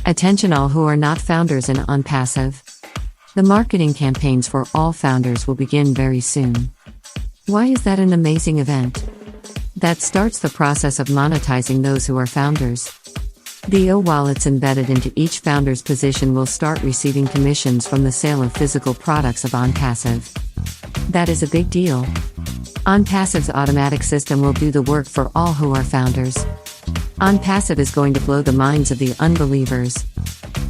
Attention all who are not founders in Onpassive. The marketing campaigns for all founders will begin very soon. Why is that an amazing event? That starts the process of monetizing those who are founders. The wallets embedded into each founder's position will start receiving commissions from the sale of physical products of Onpassive. That is a big deal. Onpassive's automatic system will do the work for all who are founders. Onpassive is going to blow the minds of the unbelievers.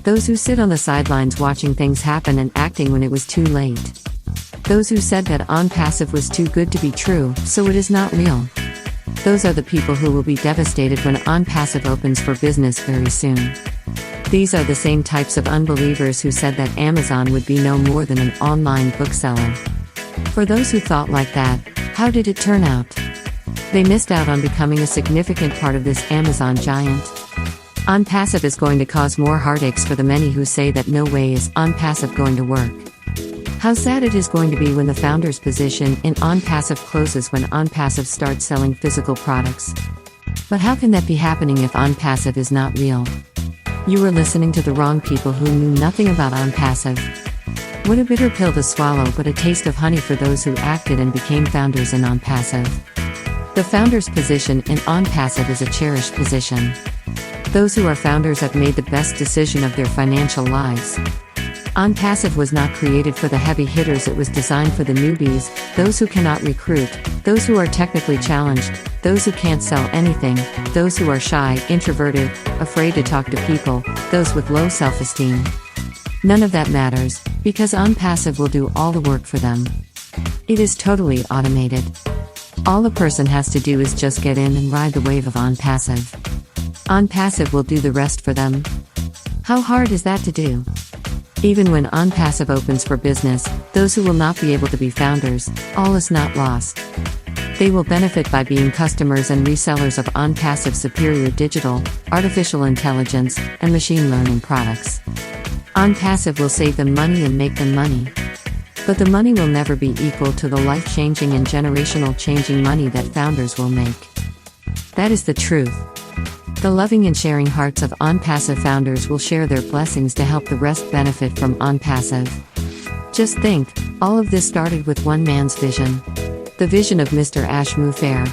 Those who sit on the sidelines watching things happen and acting when it was too late. Those who said that Onpassive was too good to be true, so it is not real. Those are the people who will be devastated when Onpassive opens for business very soon. These are the same types of unbelievers who said that Amazon would be no more than an online bookseller. For those who thought like that, how did it turn out? They missed out on becoming a significant part of this Amazon giant. Onpassive is going to cause more heartaches for the many who say that no way is Onpassive going to work. How sad it is going to be when the founder's position in Onpassive closes when Onpassive starts selling physical products. But how can that be happening if Onpassive is not real? You were listening to the wrong people who knew nothing about Onpassive. What a bitter pill to swallow, but a taste of honey for those who acted and became founders in Onpassive. The founder's position in Onpassive is a cherished position. Those who are founders have made the best decision of their financial lives. Onpassive was not created for the heavy hitters, it was designed for the newbies, those who cannot recruit, those who are technically challenged, those who can't sell anything, those who are shy, introverted, afraid to talk to people, those with low self-esteem. None of that matters, because Onpassive will do all the work for them. It is totally automated. All a person has to do is just get in and ride the wave of Onpassive. Onpassive will do the rest for them. How hard is that to do? Even when Onpassive opens for business, those who will not be able to be founders, all is not lost. They will benefit by being customers and resellers of Onpassive's superior digital, artificial intelligence, and machine learning products. Onpassive will save them money and make them money. But the money will never be equal to the life-changing and generational-changing money that founders will make. That is the truth. The loving and sharing hearts of Onpassive founders will share their blessings to help the rest benefit from Onpassive. Just think, all of this started with one man's vision. The vision of Mr. Ash Mufair.